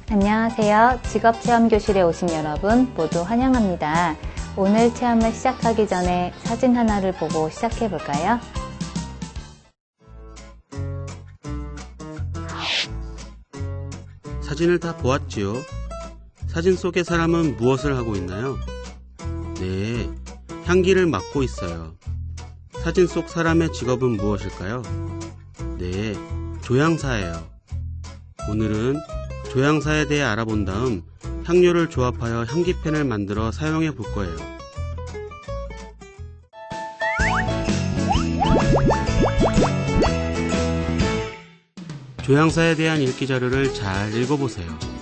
안녕하세요. 직업체험교실에 오신 여러분 모두 환영합니다. 오늘 체험을 시작하기 전에 사진 하나를 보고 시작해 볼까요? 사진을 다 보았지요? 사진 속의 사람은 무엇을 하고 있나요? 네, 향기를 맡고 있어요. 사진 속 사람의 직업은 무엇일까요? 네, 조향사예요. 오늘은 조향사에 대해 알아본 다음 향료를 조합하여 향기펜을 만들어 사용해 볼 거예요. 조향사에 대한 읽기 자료를 잘 읽어보세요.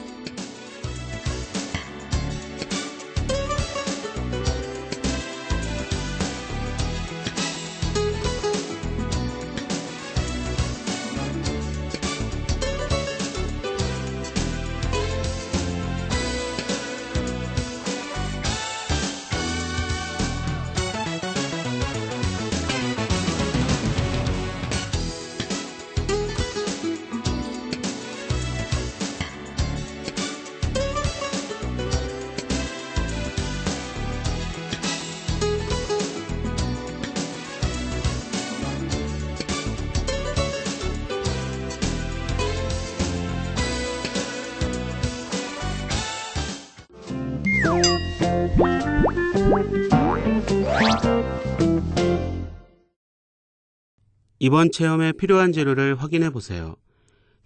이번 체험에 필요한 재료를 확인해 보세요.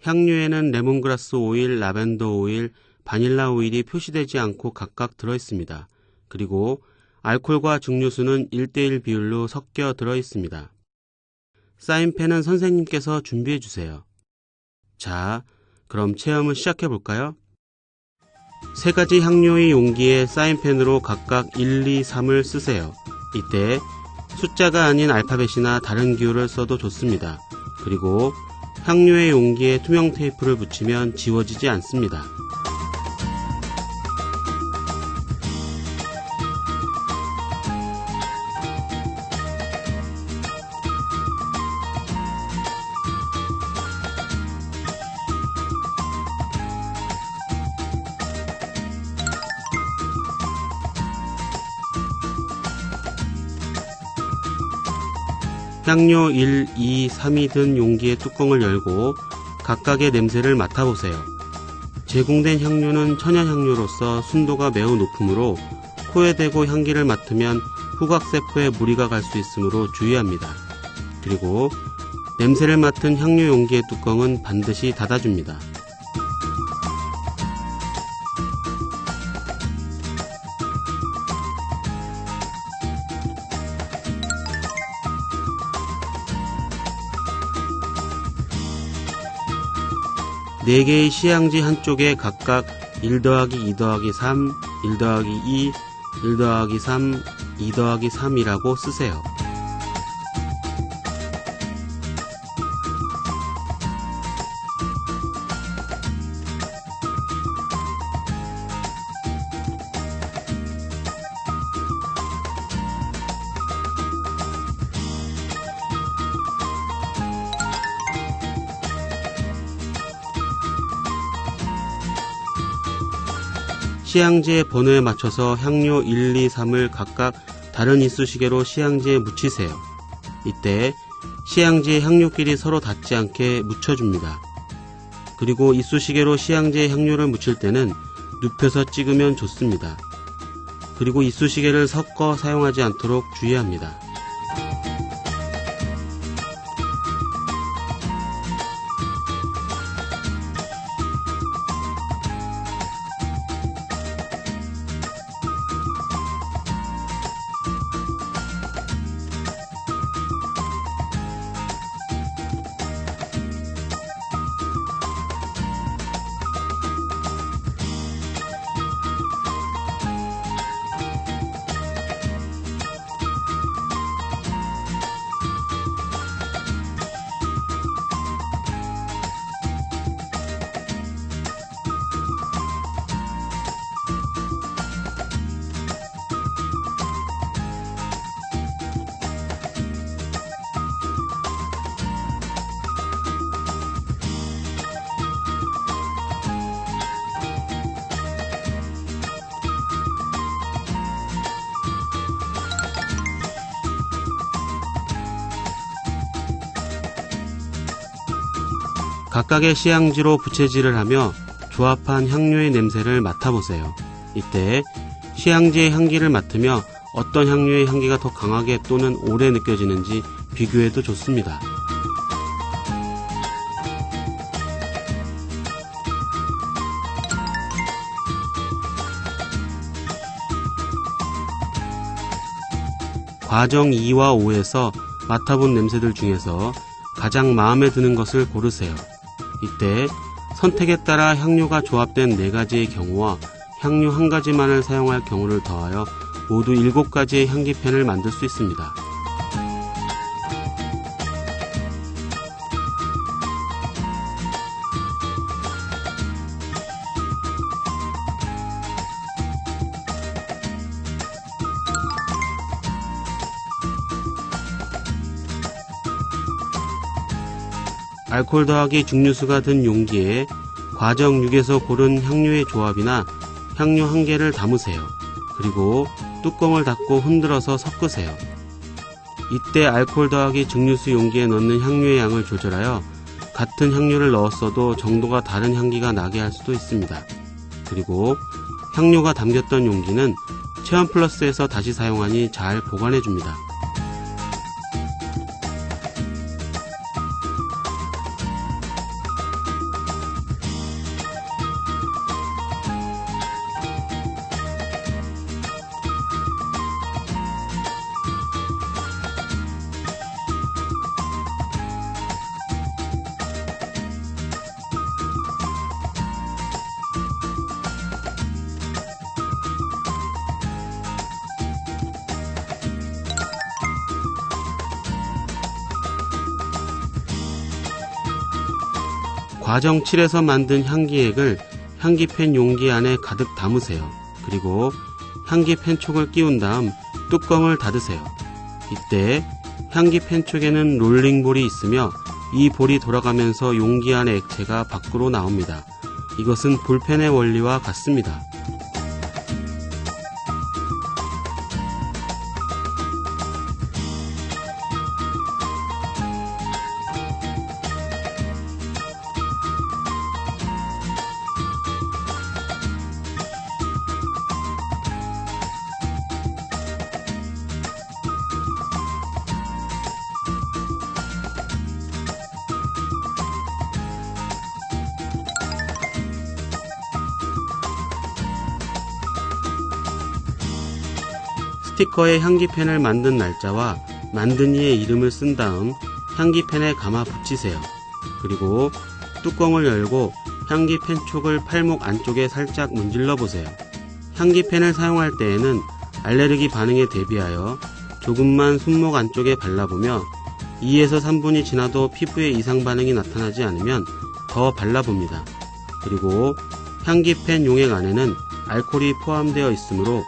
향료에는 레몬그라스 오일, 라벤더 오일, 바닐라 오일이 표시되지 않고 각각 들어있습니다. 그리고 알코올과 증류수는 1:1 비율로 섞여 들어있습니다. 사인펜은 선생님께서 준비해 주세요. 자, 그럼 체험을 시작해 볼까요? 세 가지 향료의 용기에 사인펜으로 각각 1, 2, 3을 쓰세요. 이때 숫자가 아닌 알파벳이나 다른 기호를 써도 좋습니다. 그리고 향료의 용기에 투명 테이프를 붙이면 지워지지 않습니다. 향료 1, 2, 3이 든 용기의 뚜껑을 열고 각각의 냄새를 맡아보세요. 제공된 향료는 천연향료로서 순도가 매우 높으므로 코에 대고 향기를 맡으면 후각세포에 무리가 갈 수 있으므로 주의합니다. 그리고 냄새를 맡은 향료 용기의 뚜껑은 반드시 닫아줍니다. 네 개의 시향지 한쪽에 각각 1 더하기 2 더하기 3, 1 더하기 2, 1 더하기 3, 2 더하기 3이라고 쓰세요. 시향지의 번호에 맞춰서 향료 1, 2, 3을 각각 다른 이쑤시개로 시향지에 묻히세요. 이때 시향지의 향료끼리 서로 닿지 않게 묻혀줍니다. 그리고 이쑤시개로 시향지에 향료를 묻힐 때는 눕혀서 찍으면 좋습니다. 그리고 이쑤시개를 섞어 사용하지 않도록 주의합니다. 각각의 시향지로 부채질을 하며 조합한 향료의 냄새를 맡아보세요. 이때 시향지의 향기를 맡으며 어떤 향료의 향기가 더 강하게 또는 오래 느껴지는지 비교해도 좋습니다. 과정 2와 5에서 맡아본 냄새들 중에서 가장 마음에 드는 것을 고르세요. 이때 선택에 따라 향료가 조합된 4가지의 경우와 향료 1가지만을 사용할 경우를 더하여 모두 7가지의 향기펜을 만들 수 있습니다. 알코올 더하기 증류수가 든 용기에 과정 6에서 고른 향료의 조합이나 향료 1개를 담으세요. 그리고 뚜껑을 닫고 흔들어서 섞으세요. 이때 알코올 더하기 증류수 용기에 넣는 향료의 양을 조절하여 같은 향료를 넣었어도 정도가 다른 향기가 나게 할 수도 있습니다. 그리고 향료가 담겼던 용기는 체험 플러스에서 다시 사용하니 잘 보관해줍니다. 과정 7에서 만든 향기액을 향기펜 용기 안에 가득 담으세요. 그리고 향기펜 촉을 끼운 다음 뚜껑을 닫으세요. 이때 향기펜 촉에는 롤링볼이 있으며 이 볼이 돌아가면서 용기 안의 액체가 밖으로 나옵니다. 이것은 볼펜의 원리와 같습니다. 스티커에 향기펜을 만든 날짜와 만든 이의 이름을 쓴 다음 향기펜에 감아 붙이세요. 그리고 뚜껑을 열고 향기펜 촉을 팔목 안쪽에 살짝 문질러 보세요. 향기펜을 사용할 때에는 알레르기 반응에 대비하여 조금만 손목 안쪽에 발라보며 2에서 3분이 지나도 피부에 이상 반응이 나타나지 않으면 더 발라봅니다. 그리고 향기펜 용액 안에는 알코올이 포함되어 있으므로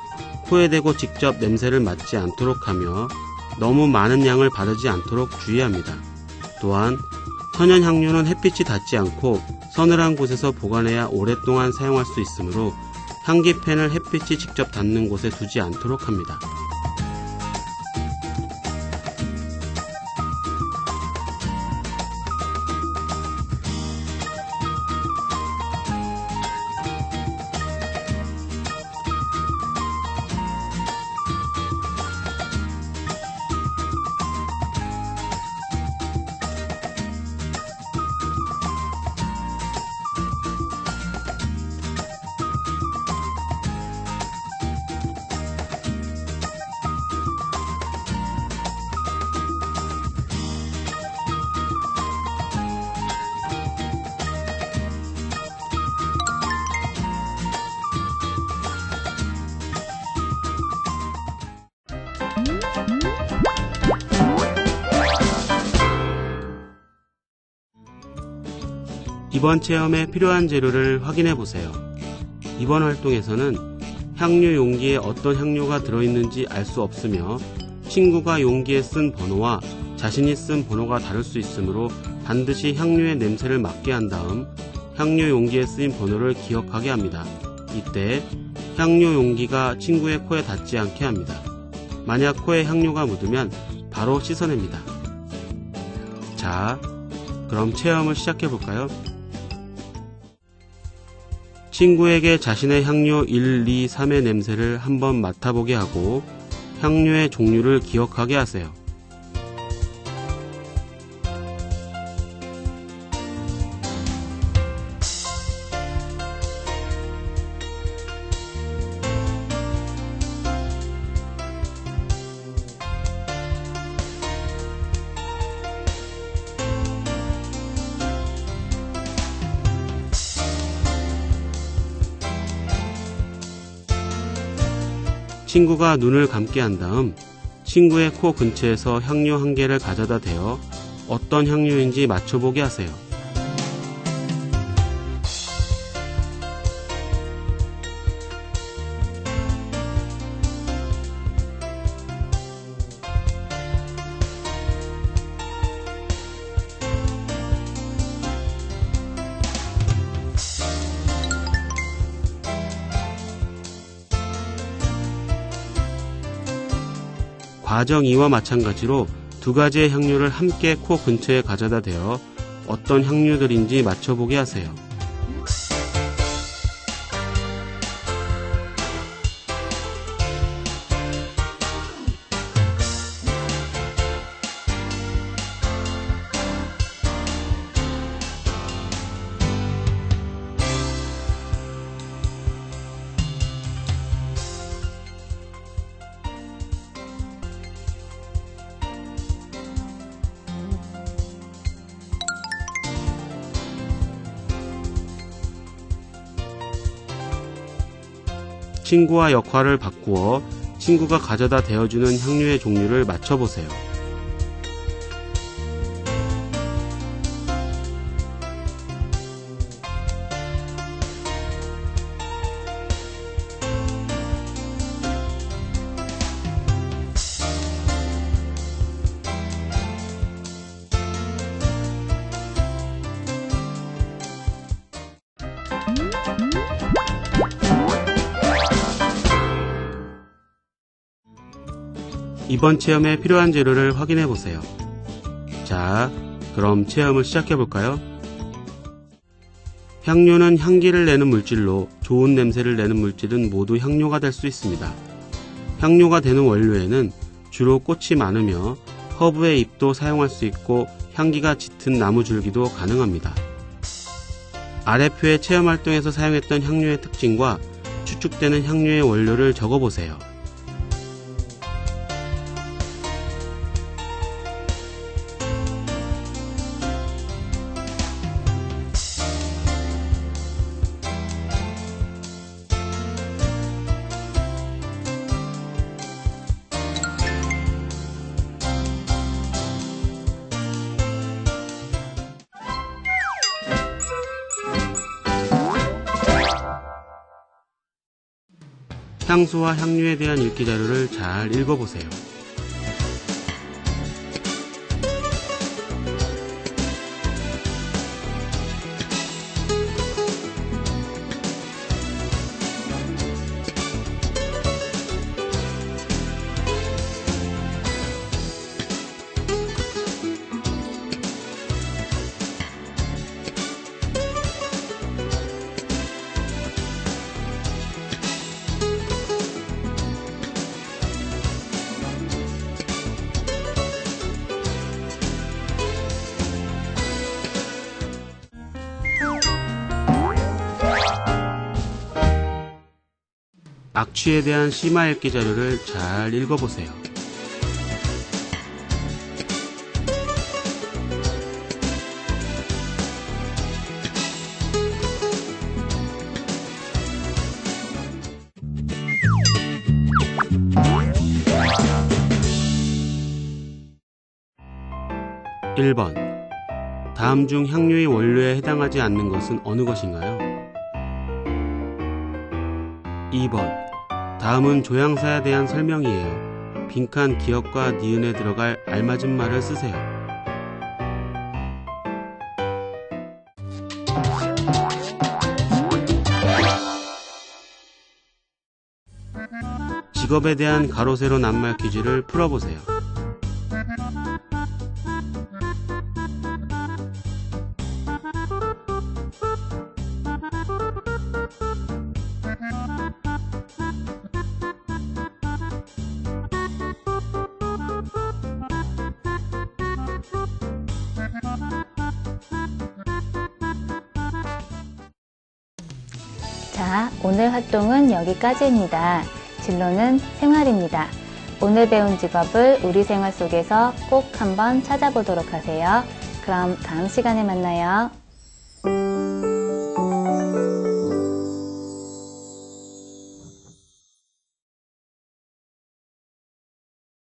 코에 대고 직접 냄새를 맡지 않도록 하며 너무 많은 양을 바르지 않도록 주의합니다. 또한 천연 향료는 햇빛이 닿지 않고 서늘한 곳에서 보관해야 오랫동안 사용할 수 있으므로 향기펜을 햇빛이 직접 닿는 곳에 두지 않도록 합니다. 이번 체험에 필요한 재료를 확인해 보세요. 이번 활동에서는 향료 용기에 어떤 향료가 들어있는지 알 수 없으며 친구가 용기에 쓴 번호와 자신이 쓴 번호가 다를 수 있으므로 반드시 향료의 냄새를 맡게 한 다음 향료 용기에 쓰인 번호를 기억하게 합니다. 이때 향료 용기가 친구의 코에 닿지 않게 합니다. 만약 코에 향료가 묻으면 바로 씻어냅니다. 자, 그럼 체험을 시작해 볼까요? 친구에게 자신의 향료 1, 2, 3의 냄새를 한번 맡아보게 하고 향료의 종류를 기억하게 하세요. 친구가 눈을 감게 한 다음 친구의 코 근처에서 향료 한 개를 가져다 대어 어떤 향료인지 맞춰보게 하세요. 과정 2와 마찬가지로 두 가지의 향료를 함께 코 근처에 가져다 대어 어떤 향료들인지 맞춰보게 하세요. 친구와 역할을 바꾸어 친구가 가져다 대어주는 향료의 종류를 맞춰보세요. 이번 체험에 필요한 재료를 확인해 보세요. 자, 그럼 체험을 시작해 볼까요? 향료는 향기를 내는 물질로 좋은 냄새를 내는 물질은 모두 향료가 될 수 있습니다. 향료가 되는 원료에는 주로 꽃이 많으며 허브의 잎도 사용할 수 있고 향기가 짙은 나무 줄기도 가능합니다. 아래 표에 체험 활동에서 사용했던 향료의 특징과 추측되는 향료의 원료를 적어보세요. 향수와 향료에 대한 읽기 자료를 잘 읽어보세요. 악취에 대한 심화 읽기 자료를 잘 읽어보세요. (1번) 다음 중 향료의 원료에 해당하지 않는 것은 어느 것인가요? 2번 다음은 조향사에 대한 설명이에요. 빈칸 기억과 니은에 들어갈 알맞은 말을 쓰세요. 직업에 대한 가로 세로 낱말 퀴즈를 풀어보세요. 자, 오늘 활동은 여기까지입니다. 진로는 생활입니다. 오늘 배운 직업을 우리 생활 속에서 꼭 한번 찾아보도록 하세요. 그럼 다음 시간에 만나요.